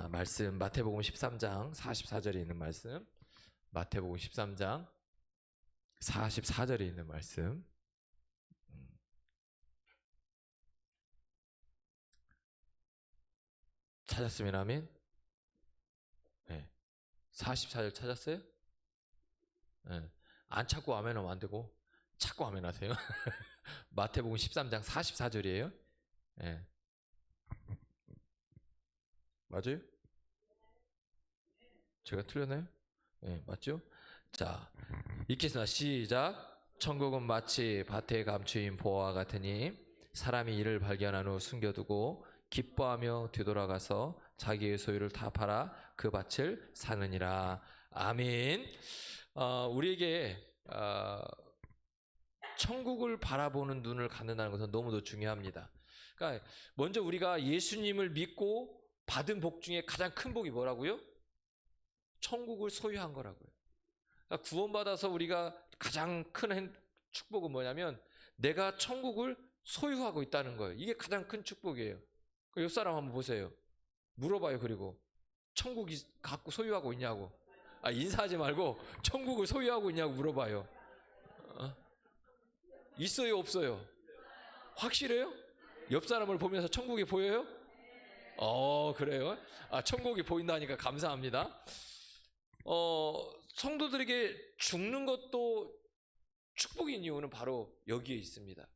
말씀 마태복음 13장 44절에 있는 말씀, 마태복음 13장 44절에 있는 말씀. 찾았으면 아멘. 네. 44절 찾았어요? 네. 안 찾고 아멘하면 안 되고 찾고 아멘하세요. 마태복음 13장 44절이에요. 네. 맞아요? 제가 틀렸나요? 네, 맞죠? 자, 읽겠습니다. 시작. 천국은 마치 밭에 감추인 보화와 같으니 사람이 이를 발견한 후 숨겨두고 기뻐하며 뒤돌아가서 자기의 소유를 다 팔아 그 밭을 사느니라. 아멘. 우리에게 천국을 바라보는 눈을 갖는다는 것은 너무도 중요합니다. 그러니까 먼저 우리가 예수님을 믿고 받은 복 중에 가장 큰 복이 뭐라고요? 천국을 소유한 거라고요. 그러니까 구원받아서 우리가 가장 큰 축복은 뭐냐면 내가 천국을 소유하고 있다는 거예요. 이게 가장 큰 축복이에요. 옆 사람 한번 보세요. 물어봐요. 그리고 천국이 갖고 소유하고 있냐고. 인사하지 말고 천국을 소유하고 있냐고 물어봐요. 있어요, 없어요? 확실해요? 옆 사람을 보면서 천국이 보여요? 그래요? 천국이 보인다니까 감사합니다. 성도들에게 죽는 것도 축복인 이유는 바로 여기에 있습니다.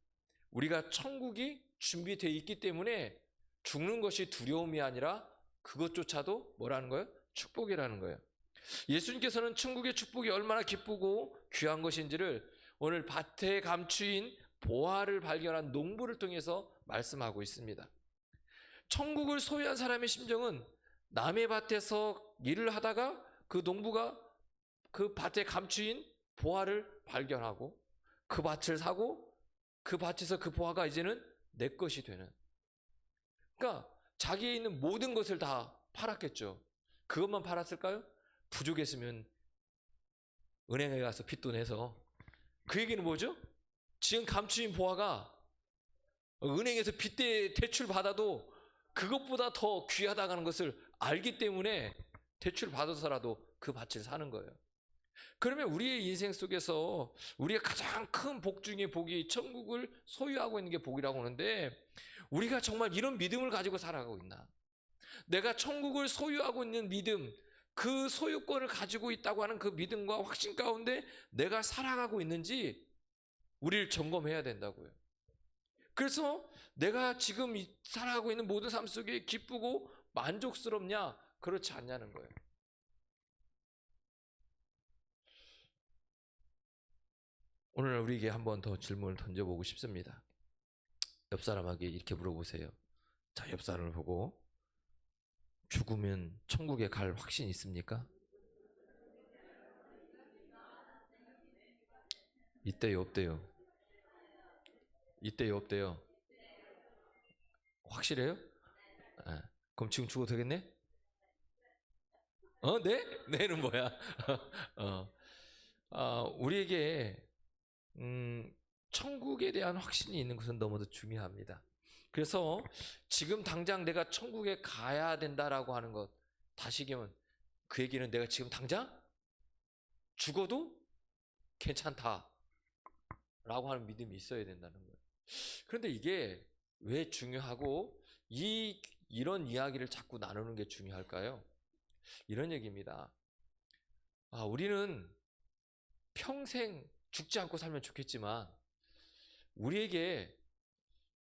우리가 천국이 준비되어 있기 때문에 죽는 것이 두려움이 아니라 그것조차도 뭐라는 거예요? 축복이라는 거예요. 예수님께서는 천국의 축복이 얼마나 기쁘고 귀한 것인지를 오늘 밭에 감추인 보화를 발견한 농부를 통해서 말씀하고 있습니다. 천국을 소유한 사람의 심정은 남의 밭에서 일을 하다가 그 농부가 그 밭에 감추인 보화를 발견하고 그 밭을 사고 그 밭에서 그 보화가 이제는 내 것이 되는, 그러니까 자기에 있는 모든 것을 다 팔았겠죠. 그것만 팔았을까요? 부족했으면 은행에 가서 빚도 내서. 그 얘기는 뭐죠? 지금 감추인 보화가 은행에서 빚대 대출 받아도 그것보다 더 귀하다는 것을 알기 때문에 대출 받아서라도 그 밭을 사는 거예요. 그러면 우리의 인생 속에서 우리가 가장 큰 복 중에 복이 천국을 소유하고 있는 게 복이라고 하는데, 우리가 정말 이런 믿음을 가지고 살아가고 있나? 내가 천국을 소유하고 있는 믿음, 그 소유권을 가지고 있다고 하는 그 믿음과 확신 가운데 내가 살아가고 있는지 우리를 점검해야 된다고요. 그래서 내가 지금 살아가고 있는 모든 삶 속에 기쁘고 만족스럽냐, 그렇지 않냐는 거예요. 오늘 우리에게 한 번 더 질문을 던져보고 싶습니다. 옆 사람에게 이렇게 물어보세요. 자, 옆 사람을 보고 죽으면 천국에 갈 확신 있습니까? 있대요, 없대요? 있대요, 없대요? 확실해요? 그럼 지금 죽어도 되겠네? 네? 네는 뭐야? 우리에게 천국에 대한 확신이 있는 것은 너무도 중요합니다. 그래서 지금 당장 내가 천국에 가야 된다라고 하는 것, 다시 얘기하면 그 얘기는 내가 지금 당장 죽어도 괜찮다라고 하는 믿음이 있어야 된다는 거예요. 그런데 이게 왜 중요하고 이런 이야기를 자꾸 나누는 게 중요할까요? 이런 얘기입니다. 우리는 평생 죽지 않고 살면 좋겠지만 우리에게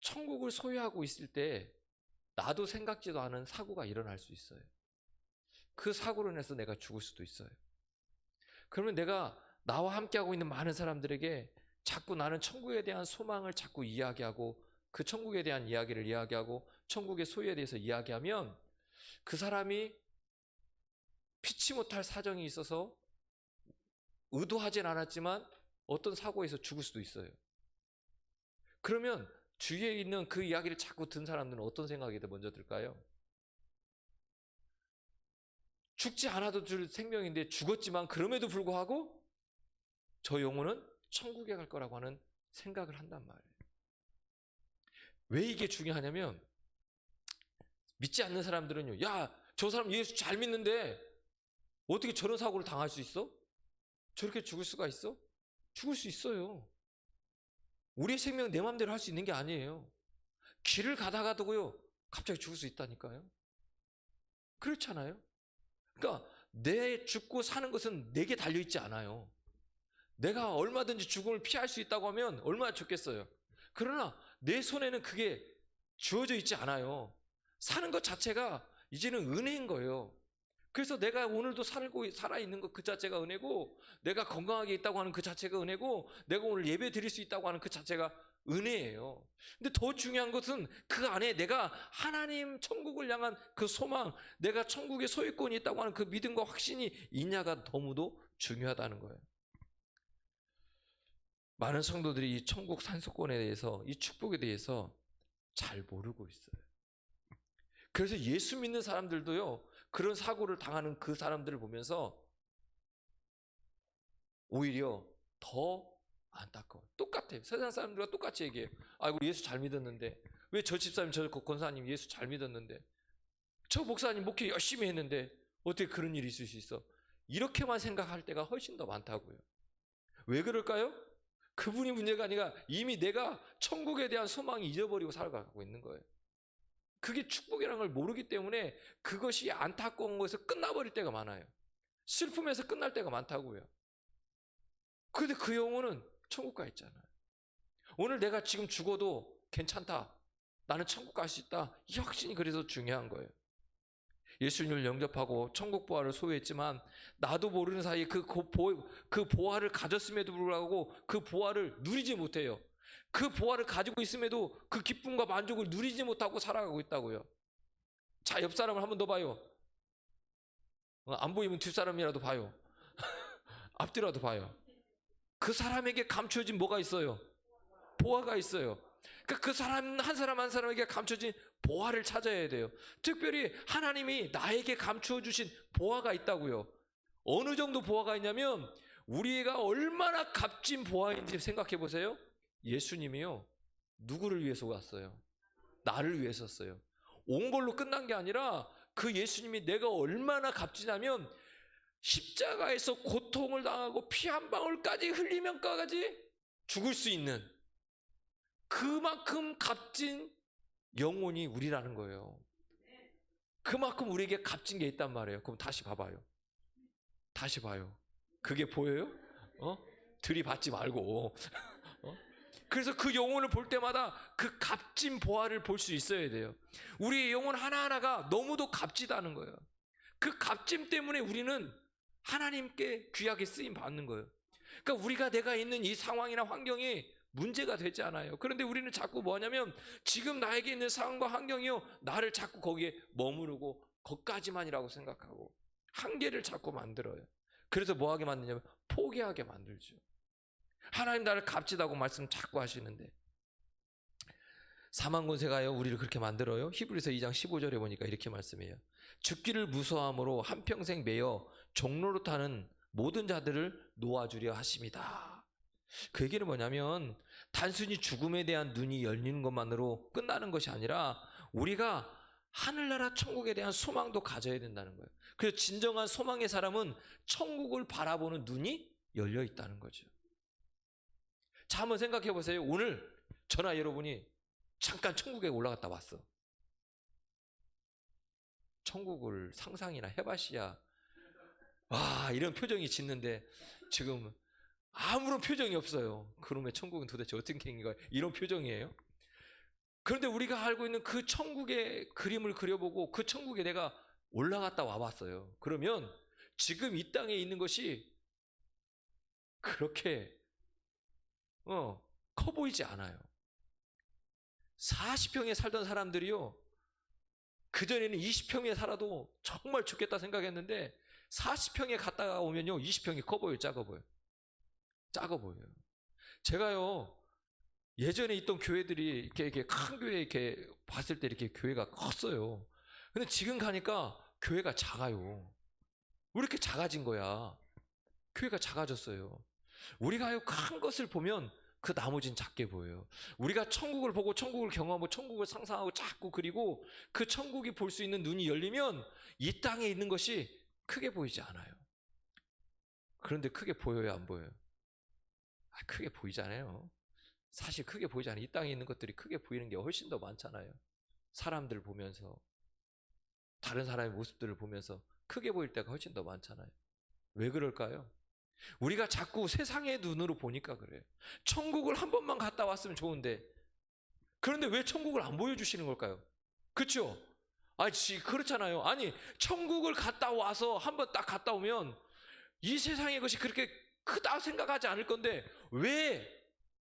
천국을 소유하고 있을 때 나도 생각지도 않은 사고가 일어날 수 있어요. 그 사고로 인해서 내가 죽을 수도 있어요. 그러면 내가 나와 함께하고 있는 많은 사람들에게 자꾸 나는 천국에 대한 소망을 자꾸 이야기하고 그 천국에 대한 이야기를 이야기하고 천국의 소유에 대해서 이야기하면 그 사람이 피치 못할 사정이 있어서 의도하진 않았지만 어떤 사고에서 죽을 수도 있어요. 그러면 주위에 있는 그 이야기를 자꾸 든 사람들은 어떤 생각이 더 먼저 들까요? 죽지 않아도 줄 생명인데 죽었지만 그럼에도 불구하고 저 영혼은 천국에 갈 거라고 하는 생각을 한단 말이에요. 왜 이게 중요하냐면 믿지 않는 사람들은요, 야, 저 사람 예수 잘 믿는데 어떻게 저런 사고를 당할 수 있어? 저렇게 죽을 수가 있어? 죽을 수 있어요. 우리의 생명은 내 마음대로 할 수 있는 게 아니에요. 길을 가다가도요, 갑자기 죽을 수 있다니까요. 그렇잖아요. 그러니까 내 죽고 사는 것은 내게 달려있지 않아요. 내가 얼마든지 죽음을 피할 수 있다고 하면 얼마나 좋겠어요. 그러나 내 손에는 그게 주어져 있지 않아요. 사는 것 자체가 이제는 은혜인 거예요. 그래서 내가 오늘도 살아있는 것 그 자체가 은혜고, 내가 건강하게 있다고 하는 그 자체가 은혜고, 내가 오늘 예배 드릴 수 있다고 하는 그 자체가 은혜예요. 근데 더 중요한 것은 그 안에 내가 하나님 천국을 향한 그 소망, 내가 천국의 소유권이 있다고 하는 그 믿음과 확신이 있냐가 너무도 중요하다는 거예요. 많은 성도들이 이 천국 산소권에 대해서, 이 축복에 대해서 잘 모르고 있어요. 그래서 예수 믿는 사람들도요, 그런 사고를 당하는 그 사람들을 보면서 오히려 더 안타까워요. 똑같아요. 세상 사람들과 똑같이 얘기해요. 아이고, 예수 잘 믿었는데, 왜 저 집사님, 저 권사님 예수 잘 믿었는데, 저 목사님 목회 열심히 했는데 어떻게 그런 일이 있을 수 있어? 이렇게만 생각할 때가 훨씬 더 많다고요. 왜 그럴까요? 그분이 문제가 아니라 이미 내가 천국에 대한 소망이 잊어버리고 살아가고 있는 거예요. 그게 축복이라는 걸 모르기 때문에 그것이 안타까운 것에서 끝나버릴 때가 많아요. 슬픔에서 끝날 때가 많다고요. 그런데 그 영혼은 천국 가 있잖아요. 오늘 내가 지금 죽어도 괜찮다, 나는 천국 갈 수 있다, 이 확신이 그래서 중요한 거예요. 예수님을 영접하고 천국 보화를 소유했지만 나도 모르는 사이에 그 보화를 가졌음에도 불구하고 그 보화를 누리지 못해요. 그 보화를 가지고 있음에도 그 기쁨과 만족을 누리지 못하고 살아가고 있다고요. 자, 옆 사람을 한 번 더 봐요. 안 보이면 뒷사람이라도 봐요. 앞뒤라도 봐요. 그 사람에게 감춰진 뭐가 있어요? 보화가 있어요. 그러니까 그 사람 한 사람 한 사람에게 감춰진 보화를 찾아야 돼요. 특별히 하나님이 나에게 감추어 주신 보화가 있다고요. 어느 정도 보화가 있냐면 우리가 얼마나 값진 보화인지 생각해 보세요. 예수님이요, 누구를 위해서 왔어요? 나를 위해서 썼어요. 온 걸로 끝난 게 아니라 그 예수님이 내가 얼마나 값지냐면 십자가에서 고통을 당하고 피 한 방울까지 흘리면까지 죽을 수 있는 그만큼 값진 영혼이 우리라는 거예요. 그만큼 우리에게 값진 게 있단 말이에요. 그럼 다시 봐봐요. 다시 봐요. 그게 보여요? 들이받지 말고. 그래서 그 영혼을 볼 때마다 그 값진 보화를 볼 수 있어야 돼요. 우리의 영혼 하나하나가 너무도 값지다는 거예요. 그 값짐 때문에 우리는 하나님께 귀하게 쓰임 받는 거예요. 그러니까 내가 있는 이 상황이나 환경이 문제가 되지 않아요. 그런데 우리는 자꾸 뭐냐면 지금 나에게 있는 상황과 환경이요, 나를 자꾸 거기에 머무르고 거기까지만이라고 생각하고 한계를 자꾸 만들어요. 그래서 뭐하게 만드냐면 포기하게 만들죠. 하나님 나를 값지다고 말씀 자꾸 하시는데 사망권세가요 우리를 그렇게 만들어요. 히브리서 2장 15절에 보니까 이렇게 말씀해요. 죽기를 무서워함으로 한평생 매여 종로로 타는 모든 자들을 놓아주려 하심이다. 그 얘기는 뭐냐면 단순히 죽음에 대한 눈이 열리는 것만으로 끝나는 것이 아니라 우리가 하늘나라 천국에 대한 소망도 가져야 된다는 거예요. 그래서 진정한 소망의 사람은 천국을 바라보는 눈이 열려 있다는 거죠. 자, 한번 생각해 보세요. 오늘 저나 여러분이 잠깐 천국에 올라갔다 왔어. 천국을 상상이나 해봤이야 와, 이런 표정이 짓는데 지금 아무런 표정이 없어요. 그놈의 천국은 도대체 어떤 갱인가, 이런 표정이에요. 그런데 우리가 알고 있는 그 천국의 그림을 그려보고 그 천국에 내가 올라갔다 와봤어요. 그러면 지금 이 땅에 있는 것이 그렇게 커 보이지 않아요. 40평에 살던 사람들이요, 그전에는 20평에 살아도 정말 좋겠다 생각했는데 40평에 갔다가 오면요 20평이 커 보여요, 작아 보여요. 작아 보여요. 제가요 예전에 있던 교회들이 이렇게 큰 교회 이렇게 봤을 때 이렇게 교회가 컸어요. 근데 지금 가니까 교회가 작아요. 왜 이렇게 작아진 거야? 교회가 작아졌어요. 우리가 큰 것을 보면 그 나머지는 작게 보여요. 우리가 천국을 보고 천국을 경험하고 천국을 상상하고 자꾸 그리고 그 천국이 볼 수 있는 눈이 열리면 이 땅에 있는 것이 크게 보이지 않아요. 그런데 크게 보여요, 안 보여요? 크게 보이잖아요. 사실 크게 보이지 않아요. 이 땅에 있는 것들이 크게 보이는 게 훨씬 더 많잖아요. 사람들 보면서, 다른 사람의 모습들을 보면서 크게 보일 때가 훨씬 더 많잖아요. 왜 그럴까요? 우리가 자꾸 세상의 눈으로 보니까 그래요. 천국을 한 번만 갔다 왔으면 좋은데, 그런데 왜 천국을 안 보여주시는 걸까요? 그렇죠? 그렇잖아요. 아니, 천국을 갔다 와서 한 번 딱 갔다 오면 이 세상의 것이 그렇게 크다 생각하지 않을 건데 왜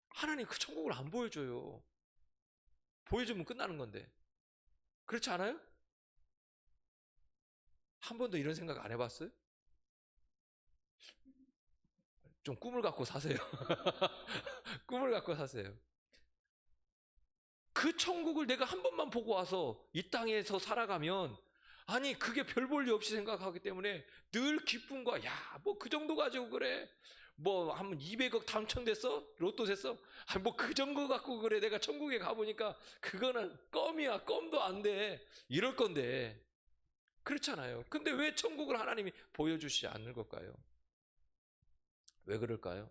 하나님 그 천국을 안 보여줘요? 보여주면 끝나는 건데. 그렇지 않아요? 한 번도 이런 생각 안 해봤어요? 좀 꿈을 갖고 사세요. 꿈을 갖고 사세요. 그 천국을 내가 한 번만 보고 와서 이 땅에서 살아가면, 아니 그게 별 볼 일 없이 생각하기 때문에 늘 기쁨과, 야 뭐 그 정도 가지고 그래, 뭐 한 200억 당첨됐어? 로또 됐어? 뭐 그 정도 갖고 그래, 내가 천국에 가보니까 그거는 껌이야, 껌도 안 돼, 이럴 건데. 그렇잖아요. 근데 왜 천국을 하나님이 보여주시지 않는 걸까요? 왜 그럴까요?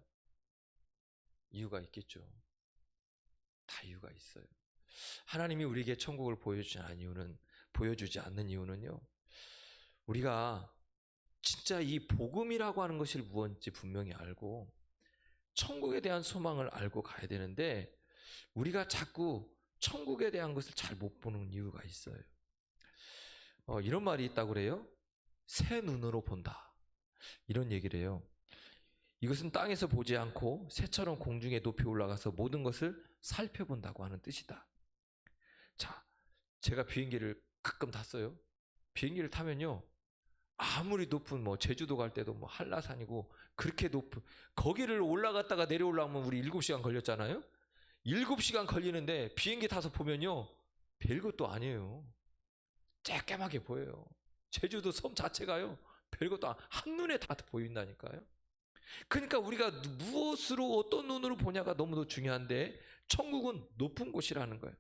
이유가 있겠죠. 다 이유가 있어요. 하나님이 우리에게 천국을 보여주지 않는 이유는요, 우리가 진짜 이 복음이라고 하는 것이 무엇인지 분명히 알고 천국에 대한 소망을 알고 가야 되는데, 우리가 자꾸 천국에 대한 것을 잘 못 보는 이유가 있어요. 이런 말이 있다고 그래요. 새 눈으로 본다, 이런 얘기를 해요. 이것은 땅에서 보지 않고 새처럼 공중에 높이 올라가서 모든 것을 살펴본다고 하는 뜻이다. 자, 제가 비행기를 가끔 탔어요. 비행기를 타면요, 아무리 높은 제주도 갈 때도 한라산이고 그렇게 높은 거기를 올라갔다가 내려오려면 우리 7시간 걸렸잖아요. 7시간 걸리는데 비행기 타서 보면요, 별것도 아니에요. 쬐까맣게 보여요. 제주도 섬 자체가요, 별것도 한눈에 다 보인다니까요. 그러니까 우리가 무엇으로, 어떤 눈으로 보냐가 너무도 중요한데, 천국은 높은 곳이라는 거예요.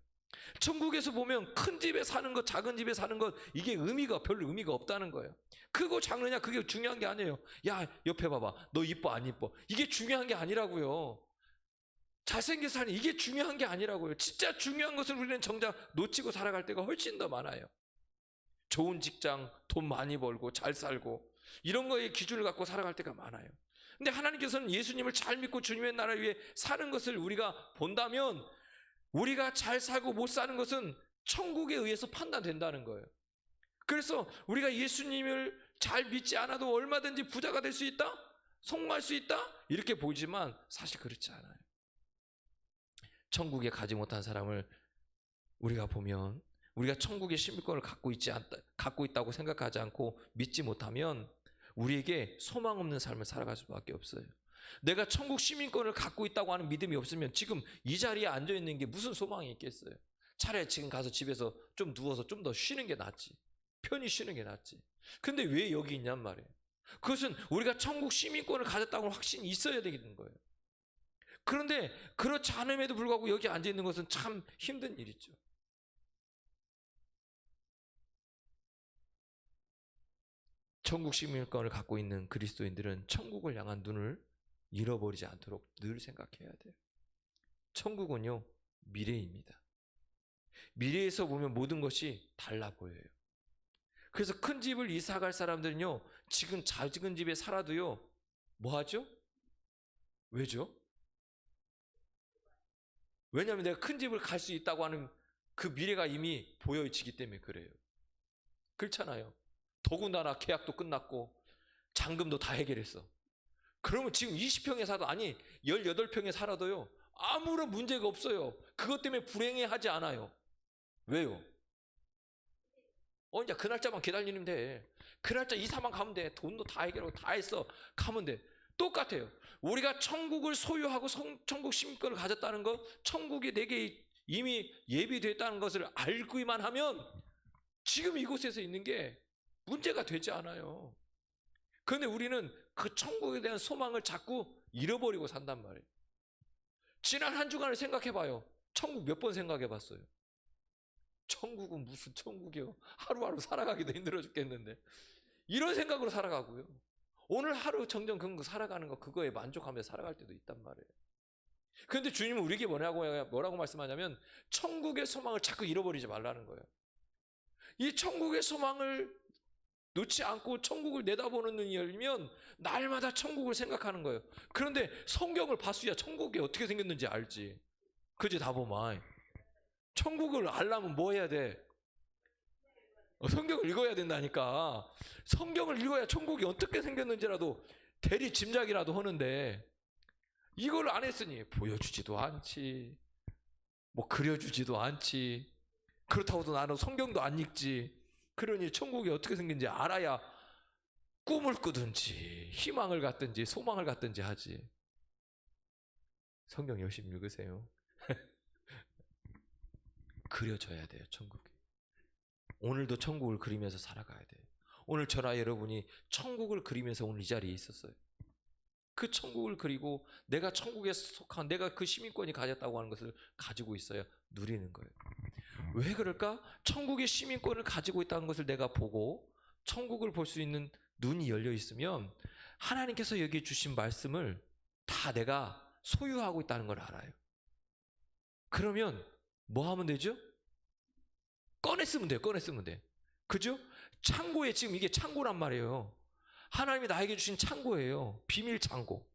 천국에서 보면 큰 집에 사는 것, 작은 집에 사는 것, 이게 별로 의미가 없다는 거예요. 크고 작느냐, 그게 중요한 게 아니에요. 야, 옆에 봐봐, 너 이뻐 안 이뻐, 이게 중요한 게 아니라고요. 잘생겨서 사는, 이게 중요한 게 아니라고요. 진짜 중요한 것을 우리는 정작 놓치고 살아갈 때가 훨씬 더 많아요. 좋은 직장, 돈 많이 벌고 잘 살고 이런 거에 기준을 갖고 살아갈 때가 많아요. 근데 하나님께서는 예수님을 잘 믿고 주님의 나라 위해 사는 것을 우리가 본다면, 우리가 잘 살고 못 사는 것은 천국에 의해서 판단된다는 거예요. 그래서 우리가 예수님을 잘 믿지 않아도 얼마든지 부자가 될 수 있다, 성공할 수 있다, 이렇게 보이지만 사실 그렇지 않아요. 천국에 가지 못한 사람을 우리가 보면, 우리가 천국의 시민권을 갖고 있다고 생각하지 않고 믿지 못하면 우리에게 소망 없는 삶을 살아갈 수밖에 없어요. 내가 천국 시민권을 갖고 있다고 하는 믿음이 없으면 지금 이 자리에 앉아 있는 게 무슨 소망이 있겠어요? 차라리 지금 가서 집에서 좀 누워서 좀 더 쉬는 게 낫지, 편히 쉬는 게 낫지. 근데 왜 여기 있냔 말이에요. 그것은 우리가 천국 시민권을 가졌다고 하는 확신이 있어야 되는 거예요. 그런데 그렇지 않음에도 불구하고 여기 앉아 있는 것은 참 힘든 일이죠. 천국 시민권을 갖고 있는 그리스도인들은 천국을 향한 눈을 잃어버리지 않도록 늘 생각해야 돼요. 천국은요, 미래입니다. 미래에서 보면 모든 것이 달라 보여요. 그래서 큰 집을 이사 갈 사람들은요, 지금 작은 집에 살아도요, 뭐 하죠? 왜죠? 왜냐하면 내가 큰 집을 갈 수 있다고 하는 그 미래가 이미 보여지기 때문에 그래요. 그렇잖아요. 더군다나 계약도 끝났고 잔금도 다 해결했어. 그러면 지금 20평에 살아도, 아니 18평에 살아도요, 아무런 문제가 없어요. 그것 때문에 불행해하지 않아요. 왜요? 이제 그 날짜만 기다리면 돼. 그 날짜 이사만 가면 돼. 돈도 다 해결하고 다 했어. 가면 돼. 똑같아요. 우리가 천국을 소유하고 천국 시민권을 가졌다는 것, 천국이 내게 이미 예비됐다는 것을 알기만 하면 지금 이곳에서 있는 게 문제가 되지 않아요. 그런데 우리는 그 천국에 대한 소망을 자꾸 잃어버리고 산단 말이에요. 지난 한 주간을 생각해봐요. 천국 몇 번 생각해봤어요? 천국은 무슨 천국이요? 하루하루 살아가기도 힘들어 죽겠는데 이런 생각으로 살아가고요. 오늘 하루 정정 근거 살아가는 거 그거에 만족하며 살아갈 때도 있단 말이에요. 그런데 주님은 우리에게 뭐라고 말씀하냐면 천국의 소망을 자꾸 잃어버리지 말라는 거예요. 이 천국의 소망을 놓지 않고 천국을 내다보는 눈이 열리면 날마다 천국을 생각하는 거예요. 그런데 성경을 봤어야 천국이 어떻게 생겼는지 알지. 그지 다 보면. 천국을 알려면 뭐 해야 돼? 성경을 읽어야 된다니까. 성경을 읽어야 천국이 어떻게 생겼는지라도 대리 짐작이라도 하는데 이걸 안 했으니 보여주지도 않지, 뭐 그려주지도 않지. 그렇다고도 나는 성경도 안 읽지. 그러니 천국이 어떻게 생긴지 알아야 꿈을 꾸든지 희망을 갖든지 소망을 갖든지 하지. 성경 열심히 읽으세요. 그려져야 돼요, 천국이. 오늘도 천국을 그리면서 살아가야 돼요. 오늘 저나 여러분이 천국을 그리면서 오늘 이 자리에 있었어요. 그 천국을 그리고 내가 천국에 속한, 내가 그 시민권이 가졌다고 하는 것을 가지고 있어야 누리는 거예요. 왜 그럴까? 천국의 시민권을 가지고 있다는 것을 내가 보고 천국을 볼 수 있는 눈이 열려 있으면 하나님께서 여기 주신 말씀을 다 내가 소유하고 있다는 걸 알아요. 그러면 뭐 하면 되죠? 꺼내 쓰면 돼요. 꺼내 쓰면 돼. 그죠? 창고에, 지금 이게 창고란 말이에요. 하나님이 나에게 주신 창고예요. 비밀 창고.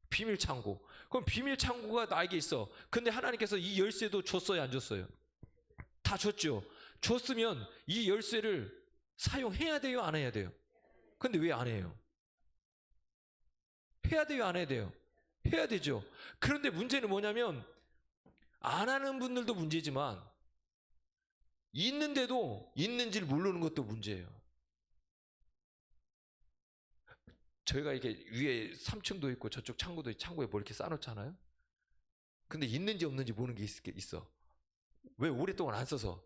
비밀 창고. 그럼 비밀 창고가 나에게 있어. 근데 하나님께서 이 열쇠도 줬어요, 안 줬어요? 다 줬죠. 줬으면 이 열쇠를 사용해야 돼요, 안 해야 돼요? 근데 왜 안 해요? 해야 돼요, 안 해야 돼요? 해야 되죠. 그런데 문제는 뭐냐면 안 하는 분들도 문제지만 있는데도 있는지를 모르는 것도 문제예요. 저희가 이렇게 위에 3층도 있고 저쪽 창고도 있고 창고에 뭐 이렇게 쌓아놓잖아요. 근데 있는지 없는지 모르는 게 있어. 왜? 오랫동안 안 써서.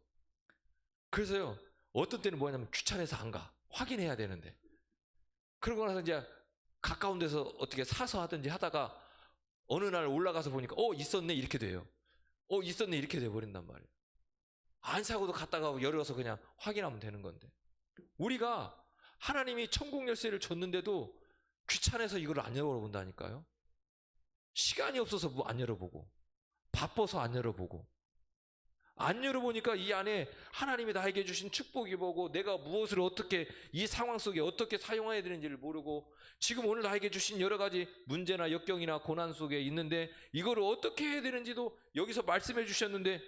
그래서요, 어떤 때는 뭐냐면 귀찮아서 안 가. 확인해야 되는데. 그러고 나서 이제 가까운 데서 어떻게 사서 하든지 하다가 어느 날 올라가서 보니까 있었네 이렇게 돼요. 있었네 이렇게 돼버린단 말이에요. 안 사고도 갔다가 열어서 그냥 확인하면 되는 건데, 우리가 하나님이 천국 열쇠를 줬는데도 귀찮아서 이걸 안 열어본다니까요. 시간이 없어서 뭐 안 열어보고, 바빠서 안 열어보고, 안 열어보니까 이 안에 하나님이 나에게 주신 축복이 뭐고 내가 무엇을 어떻게 이 상황 속에 어떻게 사용해야 되는지를 모르고 지금 오늘 나에게 주신 여러 가지 문제나 역경이나 고난 속에 있는데 이거를 어떻게 해야 되는지도 여기서 말씀해 주셨는데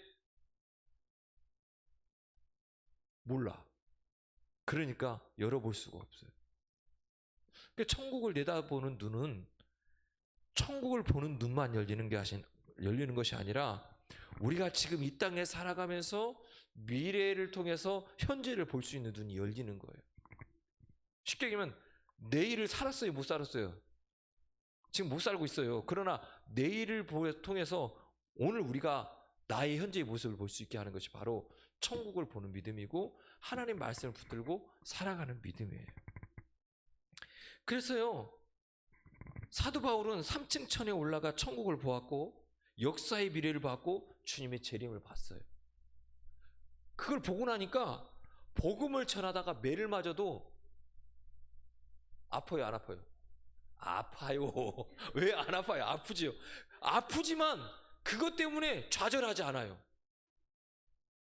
몰라. 그러니까 열어볼 수가 없어요. 그러니까 천국을 내다보는 눈은 천국을 보는 눈만 열리는 것이 아니라 우리가 지금 이 땅에 살아가면서 미래를 통해서 현재를 볼 수 있는 눈이 열리는 거예요. 쉽게 얘기하면 내일을 살았어요, 못 살았어요? 지금 못 살고 있어요. 그러나 내일을 통해서 오늘 우리가 나의 현재의 모습을 볼 수 있게 하는 것이 바로 천국을 보는 믿음이고 하나님 말씀을 붙들고 살아가는 믿음이에요. 그래서요, 사도 바울은 3층 천에 올라가 천국을 보았고 역사의 미래를 봤고 주님의 재림을 봤어요. 그걸 보고 나니까 복음을 전하다가 매를 맞아도 아파요, 안 아파요? 아파요. 왜 안 아파요? 아프지요. 아프지만 그것 때문에 좌절하지 않아요.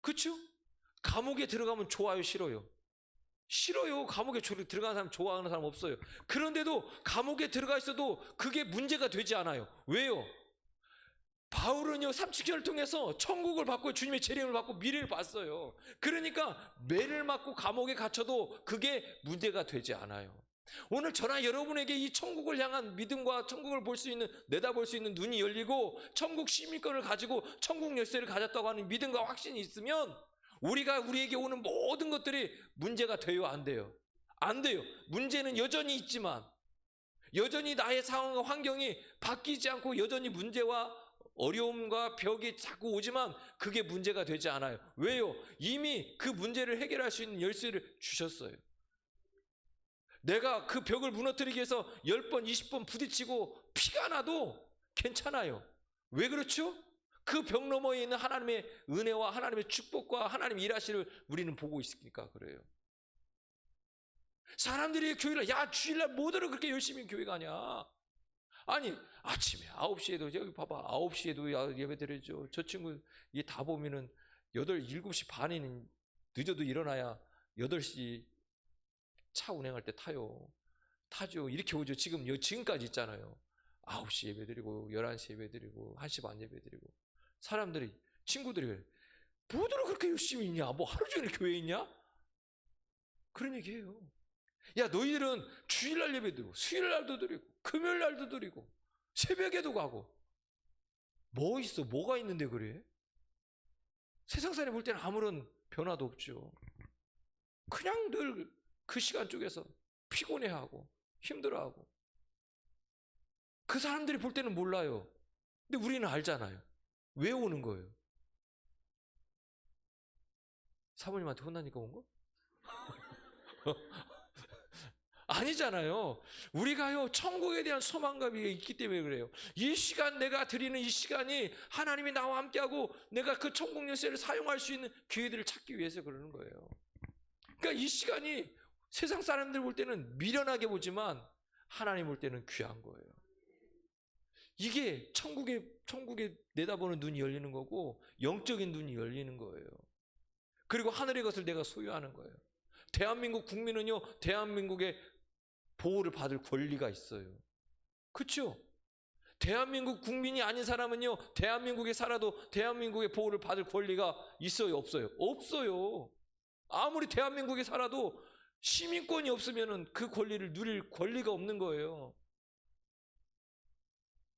그렇죠? 감옥에 들어가면 좋아요, 싫어요? 싫어요. 감옥에 들어가는 사람 좋아하는 사람 없어요. 그런데도 감옥에 들어가 있어도 그게 문제가 되지 않아요. 왜요? 바울은요, 삼층천을 통해서 천국을 받고 주님의 재림을 받고 미래를 봤어요. 그러니까 매를 맞고 감옥에 갇혀도 그게 문제가 되지 않아요. 오늘 저나 여러분에게 이 천국을 향한 믿음과 천국을 볼 수 있는, 내다볼 수 있는 눈이 열리고 천국 시민권을 가지고 천국 열쇠를 가졌다고 하는 믿음과 확신이 있으면 우리에게 오는 모든 것들이 문제가 돼요, 안 돼요? 안 돼요. 문제는 여전히 있지만 여전히 나의 상황과 환경이 바뀌지 않고 여전히 문제와 어려움과 벽이 자꾸 오지만 그게 문제가 되지 않아요. 왜요? 이미 그 문제를 해결할 수 있는 열쇠를 주셨어요. 내가 그 벽을 무너뜨리기 위해서 10번, 20번 부딪히고 피가 나도 괜찮아요. 왜 그렇죠? 그 벽 너머에 있는 하나님의 은혜와 하나님의 축복과 하나님의 일하시를 우리는 보고 있으니까 그래요. 사람들이 교회를, 야, 주일날 뭐들을 그렇게 열심히 교회 가냐? 아니, 아침에 9시에도, 여기 봐봐, 9시에도 예배 드리죠. 저 친구, 이게 다 보면은 7시 반에는 늦어도 일어나야 8시 차 운행할 때 타죠. 이렇게 오죠. 지금까지 있잖아요. 9시 예배 드리고, 11시 예배 드리고, 1시 반 예배 드리고. 사람들이, 친구들이, 뭐들을 그렇게 열심히 있냐? 뭐 하루 종일 교회에 있냐? 그런 얘기예요. 야, 너희들은 주일날 예배 드리고, 수요일날도 드리고, 금요일날도 드리고, 새벽에도 가고. 뭐 있어? 뭐가 있는데 그래? 세상 사람이 볼 때는 아무런 변화도 없죠. 그냥 늘 그 시간 쪽에서 피곤해하고 힘들어하고. 그 사람들이 볼 때는 몰라요. 근데 우리는 알잖아요. 왜 오는 거예요? 사모님한테 혼나니까 온 거? 아니잖아요. 우리가요, 천국에 대한 소망감이 있기 때문에 그래요. 이 시간, 내가 드리는 이 시간이 하나님이 나와 함께하고 내가 그 천국 열쇠를 사용할 수 있는 기회들을 찾기 위해서 그러는 거예요. 그러니까 이 시간이 세상 사람들 볼 때는 미련하게 보지만 하나님 볼 때는 귀한 거예요. 이게 천국에 내다보는 눈이 열리는 거고 영적인 눈이 열리는 거예요. 그리고 하늘의 것을 내가 소유하는 거예요. 대한민국 국민은요, 대한민국의 보호를 받을 권리가 있어요. 그렇죠? 대한민국 국민이 아닌 사람은요, 대한민국에 살아도 대한민국의 보호를 받을 권리가 있어요, 없어요? 없어요. 아무리 대한민국에 살아도 시민권이 없으면 그 권리를 누릴 권리가 없는 거예요.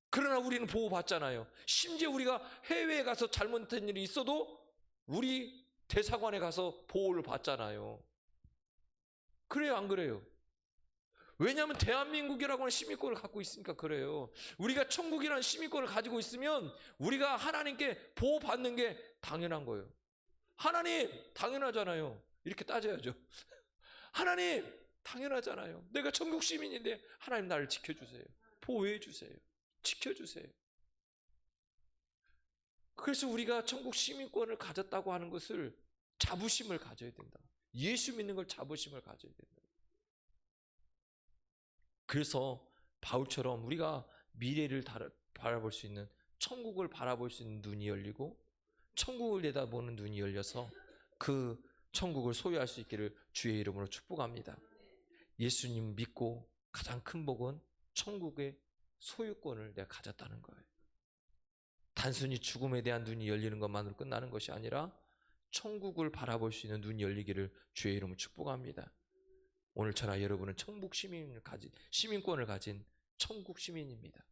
그러나 우리는 보호받잖아요. 심지어 우리가 해외에 가서 잘못된 일이 있어도 우리 대사관에 가서 보호를 받잖아요. 그래요, 안 그래요? 왜냐하면 대한민국이라고 하는 시민권을 갖고 있으니까 그래요. 우리가 천국이라는 시민권을 가지고 있으면 우리가 하나님께 보호받는 게 당연한 거예요. 하나님, 당연하잖아요. 이렇게 따져야죠. 하나님, 당연하잖아요. 내가 천국 시민인데 하나님 나를 지켜주세요. 보호해 주세요. 지켜주세요. 그래서 우리가 천국 시민권을 가졌다고 하는 것을 자부심을 가져야 된다. 예수 믿는 걸 자부심을 가져야 된다. 그래서 바울처럼 우리가 미래를 바라볼 수 있는, 천국을 바라볼 수 있는 눈이 열리고 천국을 내다보는 눈이 열려서 그 천국을 소유할 수 있기를 주의 이름으로 축복합니다. 예수님 믿고 가장 큰 복은 천국의 소유권을 내가 가졌다는 거예요. 단순히 죽음에 대한 눈이 열리는 것만으로 끝나는 것이 아니라 천국을 바라볼 수 있는 눈이 열리기를 주의 이름으로 축복합니다. 오늘 저나 여러분은 천국 시민권을 가진 천국 시민입니다.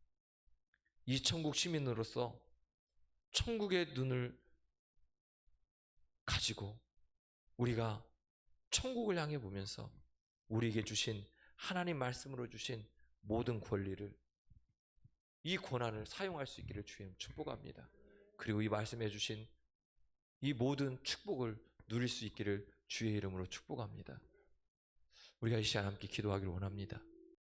이 천국 시민으로서 천국의 눈을 가지고 우리가 천국을 향해 보면서 우리에게 주신, 하나님 말씀으로 주신 모든 권리를, 이 권한을 사용할 수 있기를 주님 축복합니다. 그리고 이 말씀해 주신 이 모든 축복을 누릴 수 있기를 주의 이름으로 축복합니다. 우리가 이 시간 함께 기도하기를 원합니다.